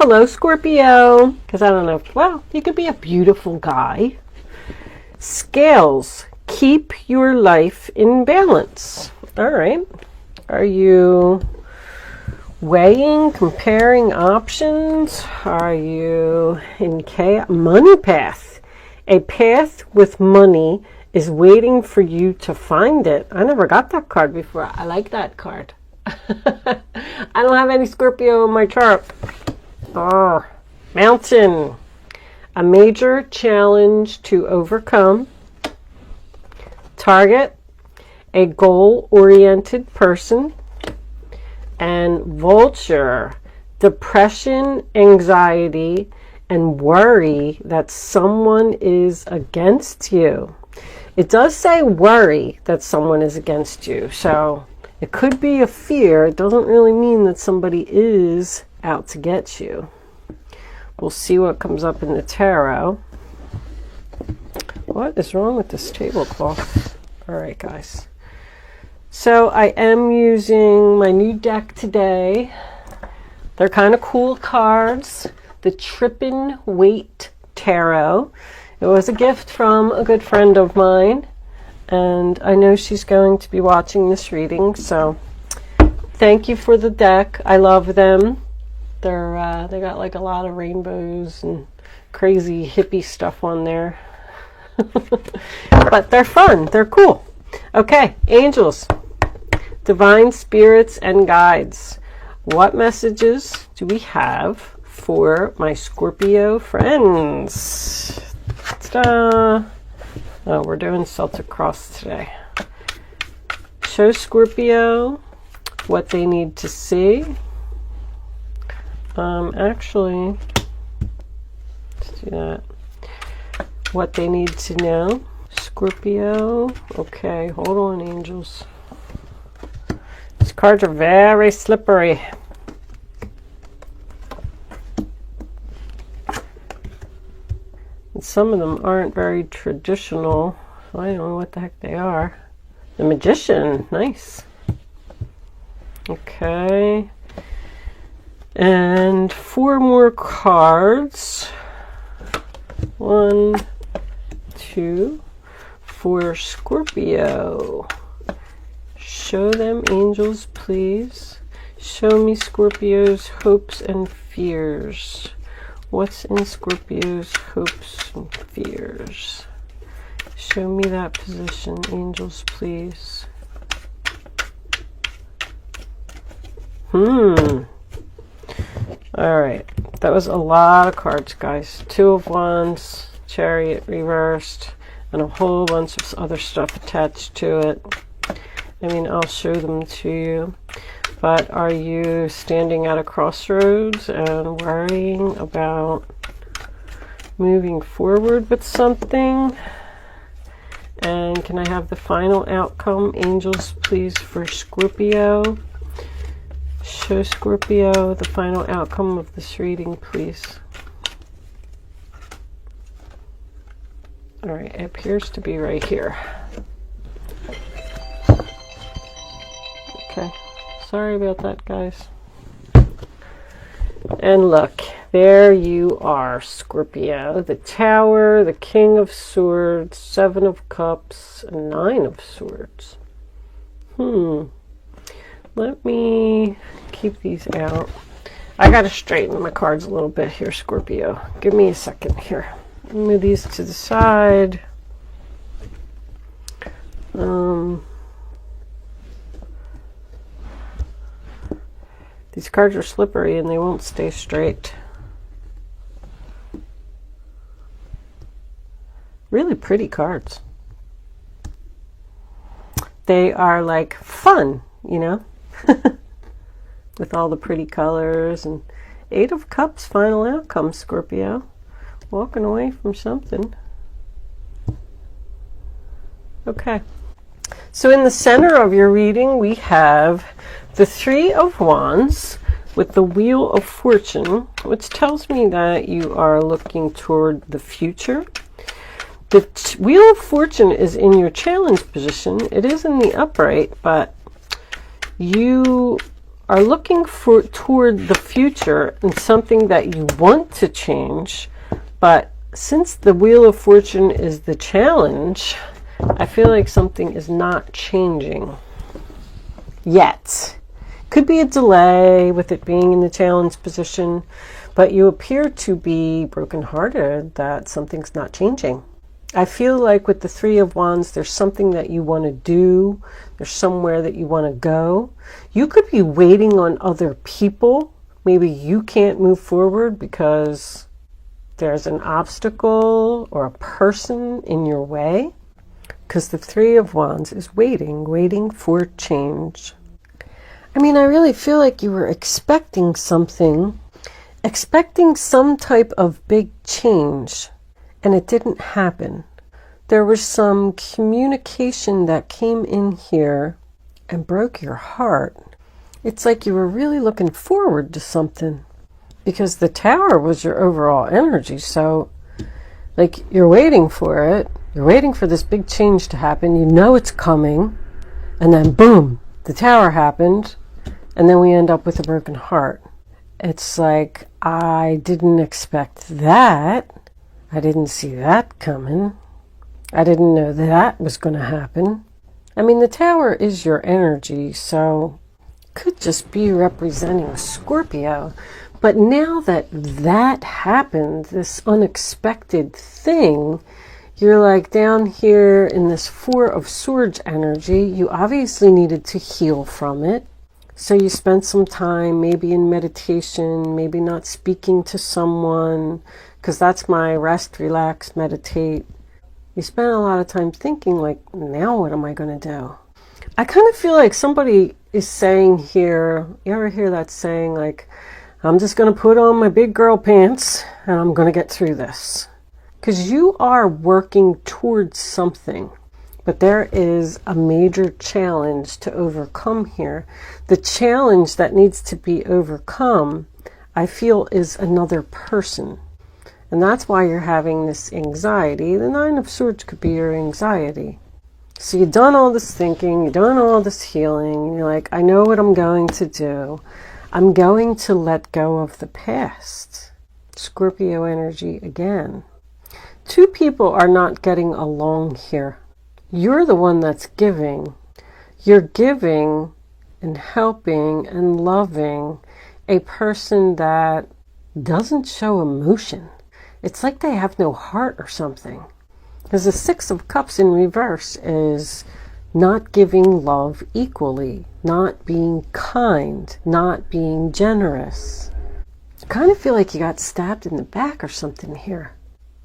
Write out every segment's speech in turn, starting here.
hello Scorpio, because I don't know, well, you could be a beautiful guy. Scales, keep your life in balance. All right. Are you weighing, comparing options? Are you in chaos? Money path. A path with money is waiting for you to find it. I never got that card before. I like that card. I don't have any Scorpio in my chart. Oh, mountain. A major challenge to overcome. Target. A goal-oriented person. And vulture. Depression, anxiety, and worry that someone is against you. It does say worry that someone is against you. So it could be a fear. It doesn't really mean that somebody is out to get you. We'll see what comes up in the tarot. What is wrong with this tablecloth? All right, guys. So I am using my new deck today. They're kind of cool cards. The Trippin' Weight Tarot. It was a gift from a good friend of mine, and I know she's going to be watching this reading, so thank you for the deck. I love them. They got like a lot of rainbows and crazy hippie stuff on there. But they're fun. They're cool. Okay, angels, divine spirits and guides. What messages do we have for my Scorpio friends? Ta-da! Oh, we're doing Celtic Cross today. Show Scorpio what they need to see. Actually, let's do that. What they need to know. Scorpio. Okay, hold on, angels. These cards are very slippery. And some of them aren't very traditional. So I don't know what the heck they are. The Magician. Nice. Okay. And 4 more cards. 1, 2, for Scorpio. Show them, angels, please. Show me Scorpio's hopes and fears. What's in Scorpio's hopes and fears? Show me that position, angels, please. All right. That was a lot of cards, guys. 2 of Wands, Chariot reversed, and a whole bunch of other stuff attached to it. I mean, I'll show them to you. But are you standing at a crossroads and worrying about moving forward with something? And can I have the final outcome, angels, please, for Scorpio? Show Scorpio the final outcome of this reading, please. All right, it appears to be right here. Okay, sorry about that, guys. And look, there you are, Scorpio. The Tower, the King of Swords, 7 of Cups, and 9 of Swords. Let me keep these out. I gotta straighten my cards a little bit here, Scorpio. Give me a second here. Move these to the side. These cards are slippery and they won't stay straight. Really pretty cards. They are like fun, you know? With all the pretty colors. And 8 of Cups, final outcome, Scorpio. Walking away from something. Okay. So in the center of your reading, we have the 3 of Wands with the Wheel of Fortune, which tells me that you are looking toward the future. The Wheel of Fortune is in your challenge position. It is in the upright, but you are looking toward the future and something that you want to change, but since the Wheel of Fortune is the challenge, I feel like something is not changing yet. Could be a delay with it being in the challenge position, but you appear to be brokenhearted that something's not changing. I feel like with the Three of Wands, there's something that you want to do. There's somewhere that you want to go. You could be waiting on other people. Maybe you can't move forward because there's an obstacle or a person in your way. Because the Three of Wands is waiting for change. I mean, I really feel like you were expecting something, expecting some type of big change, and it didn't happen. There was some communication that came in here and broke your heart. It's like you were really looking forward to something because the Tower was your overall energy. So, like, you're waiting for it. You're waiting for this big change to happen. You know it's coming. And then, boom, the Tower happened. And then we end up with a broken heart. It's like, I didn't expect that. I didn't see that coming. I didn't know that was going to happen. I mean, the Tower is your energy, so could just be representing Scorpio. But now that that happened, this unexpected thing, you're like down here in this Four of Swords energy. You obviously needed to heal from it. So you spent some time maybe in meditation, maybe not speaking to someone, because that's my rest, relax, meditate. You spent a lot of time thinking, like, now what am I going to do? I kind of feel like somebody is saying here, you ever hear that saying, like, I'm just going to put on my big girl pants and I'm going to get through this. Because you are working towards something. But there is a major challenge to overcome here. The challenge that needs to be overcome, I feel, is another person. And that's why you're having this anxiety. The Nine of Swords could be your anxiety. So you've done all this thinking, you've done all this healing, and you're like, I know what I'm going to do. I'm going to let go of the past. Scorpio energy again. Two people are not getting along here. You're the one that's giving. You're giving and helping and loving a person that doesn't show emotion. It's like they have no heart or something. Because the Six of Cups in reverse is not giving love equally, not being kind, not being generous. I kind of feel like you got stabbed in the back or something here.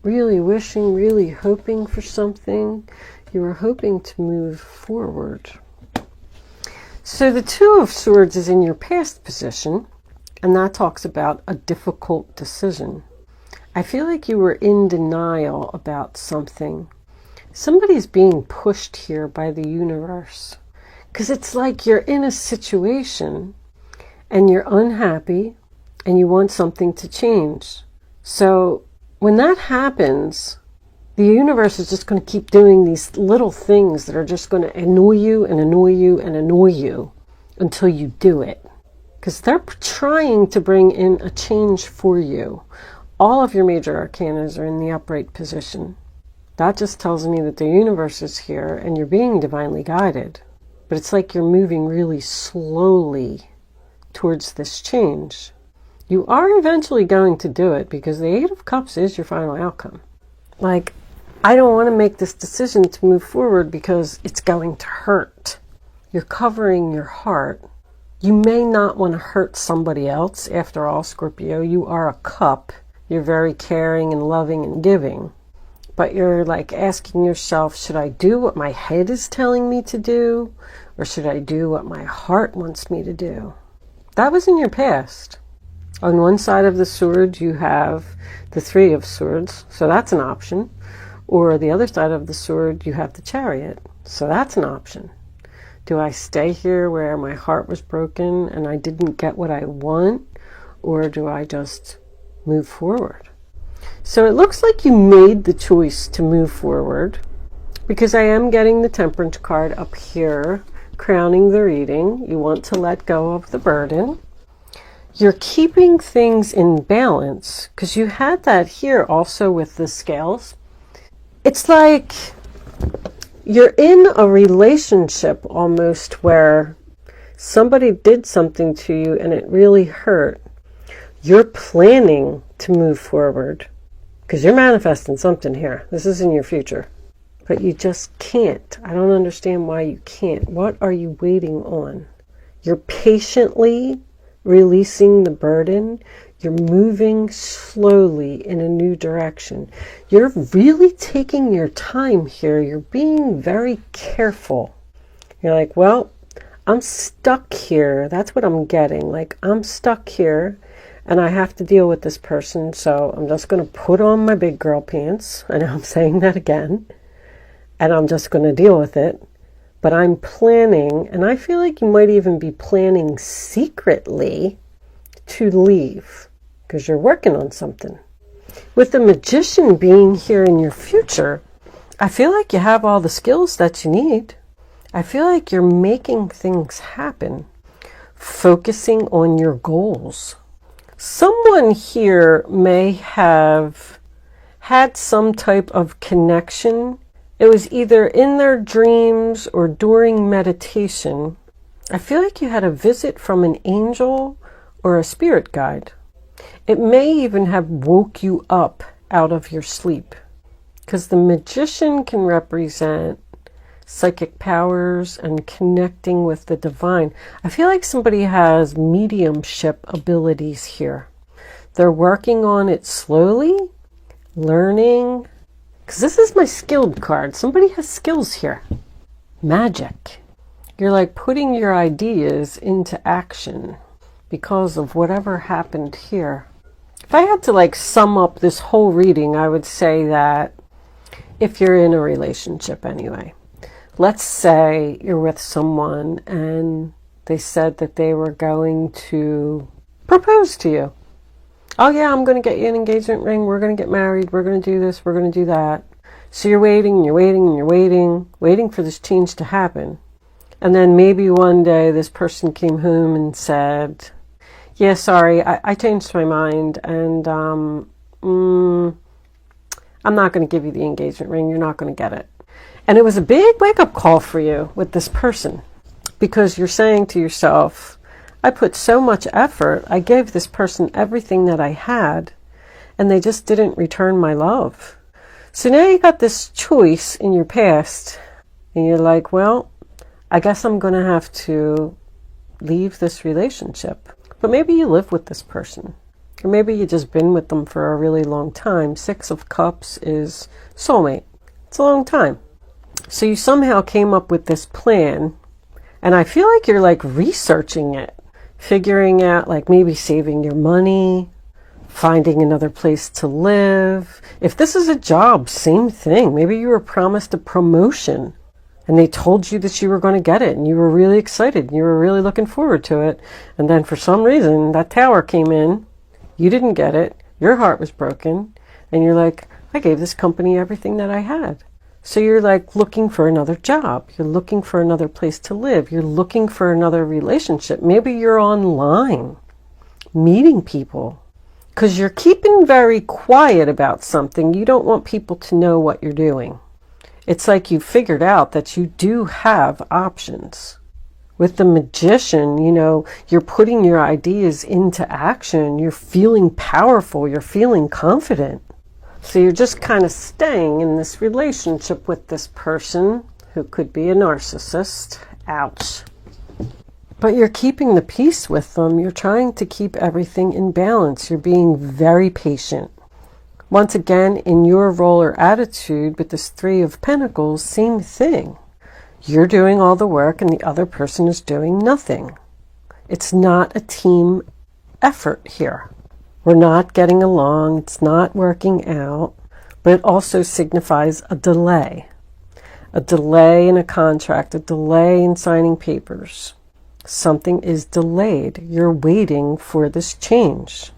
Really wishing, really hoping for something. You were hoping to move forward. So the Two of Swords is in your past position, and that talks about a difficult decision. I feel like you were in denial about something. Somebody's being pushed here by the universe. Because it's like you're in a situation, and you're unhappy, and you want something to change. So when that happens, the universe is just going to keep doing these little things that are just going to annoy you and annoy you and annoy you until you do it. Because they're trying to bring in a change for you. All of your major arcanas are in the upright position. That just tells me that the universe is here and you're being divinely guided. But it's like you're moving really slowly towards this change. You are eventually going to do it because the Eight of Cups is your final outcome. Like, I don't want to make this decision to move forward because it's going to hurt. You're covering your heart. You may not want to hurt somebody else. After all, Scorpio, you are a cup. You're very caring and loving and giving. But you're like asking yourself, should I do what my head is telling me to do? Or should I do what my heart wants me to do? That was in your past. On one side of the sword, you have the Three of Swords. So that's an option. Or the other side of the sword, you have the Chariot. So that's an option. Do I stay here where my heart was broken and I didn't get what I want? Or do I just move forward? So it looks like you made the choice to move forward, because I am getting the Temperance card up here, crowning the reading. You want to let go of the burden. You're keeping things in balance, because you had that here also with the scales. It's like you're in a relationship almost where somebody did something to you and it really hurt. You're planning to move forward because you're manifesting something here. This is in your future. But you just can't. I don't understand why you can't. What are you waiting on? You're patiently releasing the burden. You're moving slowly in a new direction. You're really taking your time here. You're being very careful. You're like, well, I'm stuck here. That's what I'm getting. Like, I'm stuck here and I have to deal with this person. So I'm just going to put on my big girl pants. I know I'm saying that again. And I'm just going to deal with it. But I'm planning, and I feel like you might even be planning secretly to leave because you're working on something. With the Magician being here in your future, I feel like you have all the skills that you need. I feel like you're making things happen, focusing on your goals. Someone here may have had some type of connection. It was either in their dreams or during meditation. I feel like you had a visit from an angel or a spirit guide. It may even have woke you up out of your sleep, because the Magician can represent psychic powers and connecting with the divine. I feel like somebody has mediumship abilities here. They're working on it slowly, learning. Because this is my skilled card. Somebody has skills here. Magic. You're like putting your ideas into action because of whatever happened here. If I had to like sum up this whole reading, I would say that if you're in a relationship anyway, let's say you're with someone and they said that they were going to propose to you. Oh yeah, I'm going to get you an engagement ring. We're going to get married. We're going to do this. We're going to do that. So you're waiting and you're waiting and you're waiting for this change to happen. And then maybe one day this person came home and said, yeah, sorry, I changed my mind and I'm not going to give you the engagement ring. You're not going to get it. And it was a big wake-up call for you with this person, because you're saying to yourself, I put so much effort. I gave this person everything that I had, and they just didn't return my love. So now you got this choice in your past, and you're like, well, I guess I'm going to have to leave this relationship. But maybe you live with this person, or maybe you've just been with them for a really long time. 6 of Cups is soulmate. It's a long time. So you somehow came up with this plan, and I feel like you're like researching it, figuring out like maybe saving your money, finding another place to live. If this is a job, same thing. Maybe you were promised a promotion and they told you that you were going to get it and you were really excited and you were really looking forward to it. And then for some reason that tower came in, you didn't get it, your heart was broken, and you're like, I gave this company everything that I had. So you're like looking for another job. You're looking for another place to live. You're looking for another relationship. Maybe you're online meeting people because you're keeping very quiet about something. You don't want people to know what you're doing. It's like you figured out that you do have options. With the Magician, you know, you're putting your ideas into action. You're feeling powerful. You're feeling confident. So you're just kind of staying in this relationship with this person who could be a narcissist. Ouch. But you're keeping the peace with them. You're trying to keep everything in balance. You're being very patient. Once again, in your role or attitude with this 3 of Pentacles, same thing. You're doing all the work and the other person is doing nothing. It's not a team effort here. We're not getting along. It's not working out. But it also signifies a delay. A delay in a contract, a delay in signing papers. Something is delayed. You're waiting for this change.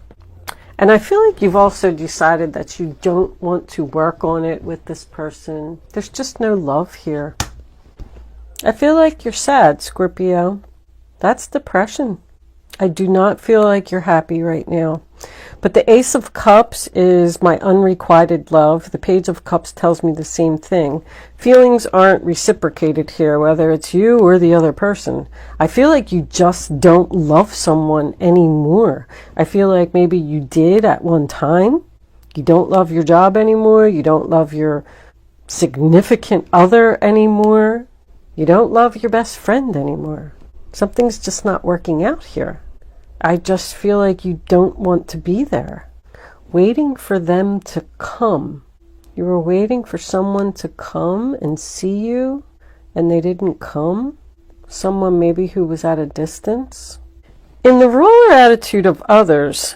And I feel like you've also decided that you don't want to work on it with this person. There's just no love here. I feel like you're sad, Scorpio. That's depression. I do not feel like you're happy right now. But the Ace of Cups is my unrequited love. The Page of Cups tells me the same thing. Feelings aren't reciprocated here, whether it's you or the other person. I feel like you just don't love someone anymore. I feel like maybe you did at one time. You don't love your job anymore. You don't love your significant other anymore. You don't love your best friend anymore. Something's just not working out here. I just feel like you don't want to be there. Waiting for them to come. You were waiting for someone to come and see you, and they didn't come. Someone maybe who was at a distance. In the ruler attitude of others,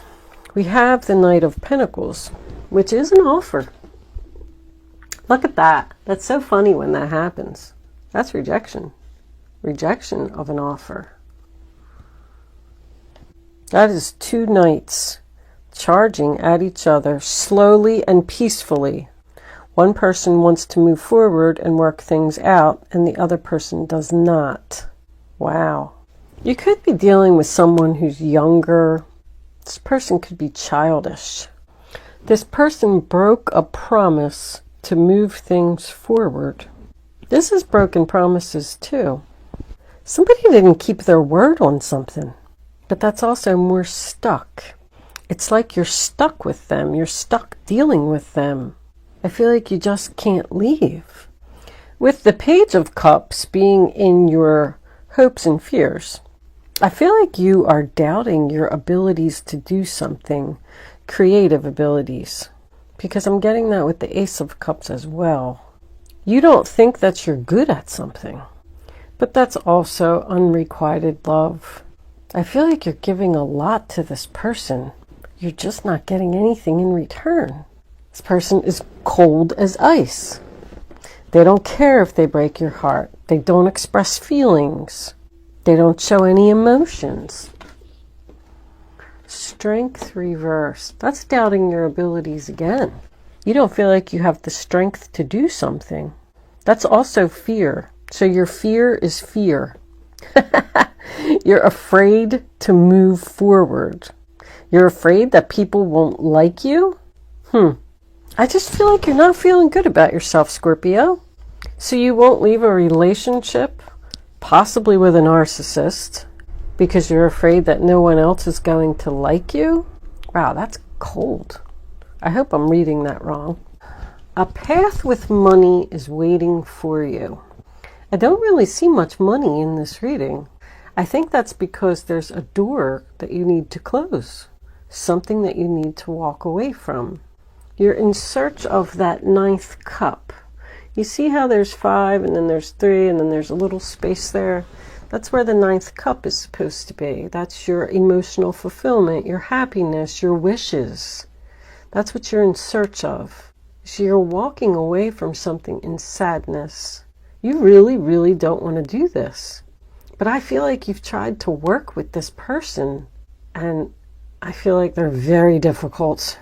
we have the Knight of Pentacles, which is an offer. Look at that. That's so funny when that happens. That's rejection. Rejection of an offer. That is two knights charging at each other slowly and peacefully. One person wants to move forward and work things out, and the other person does not. Wow. You could be dealing with someone who's younger. This person could be childish. This person broke a promise to move things forward. This is broken promises too. Somebody didn't keep their word on something. But that's also more stuck. It's like you're stuck with them. You're stuck dealing with them. I feel like you just can't leave. With the Page of Cups being in your hopes and fears, I feel like you are doubting your abilities to do something, creative abilities, because I'm getting that with the Ace of Cups as well. You don't think that you're good at something, but that's also unrequited love. I feel like you're giving a lot to this person. You're just not getting anything in return. This person is cold as ice. They don't care if they break your heart. They don't express feelings. They don't show any emotions. Strength reversed. That's doubting your abilities again. You don't feel like you have the strength to do something. That's also fear. So your fear is fear. You're afraid to move forward. You're afraid that people won't like you? I just feel like you're not feeling good about yourself, Scorpio. So you won't leave a relationship, possibly with a narcissist, because you're afraid that no one else is going to like you? Wow, that's cold. I hope I'm reading that wrong. A path with money is waiting for you. I don't really see much money in this reading. I think that's because there's a door that you need to close, something that you need to walk away from. You're in search of that 9th cup. You see how there's 5 and then there's 3 and then there's a little space there? That's where the 9th cup is supposed to be. That's your emotional fulfillment, your happiness, your wishes. That's what you're in search of. So you're walking away from something in sadness. You really, really don't want to do this. But I feel like you've tried to work with this person, and I feel like they're very difficult.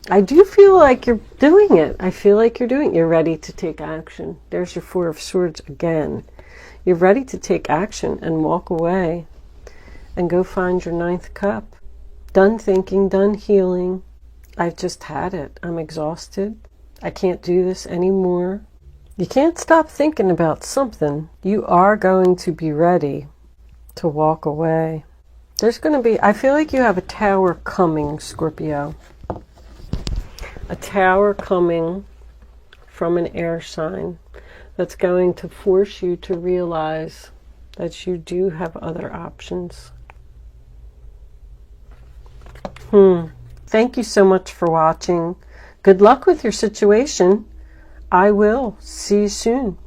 I do feel like you're doing it. I feel like you're doing it. You're ready to take action. There's your 4 of Swords again. You're ready to take action and walk away and go find your 9th cup. Done thinking, done healing. I've just had it. I'm exhausted. I can't do this anymore. You can't stop thinking about something. You are going to be ready to walk away. There's going to be, I feel like you have a tower coming, Scorpio. A tower coming from an air sign that's going to force you to realize that you do have other options. Thank you so much for watching. Good luck with your situation. I will see you soon.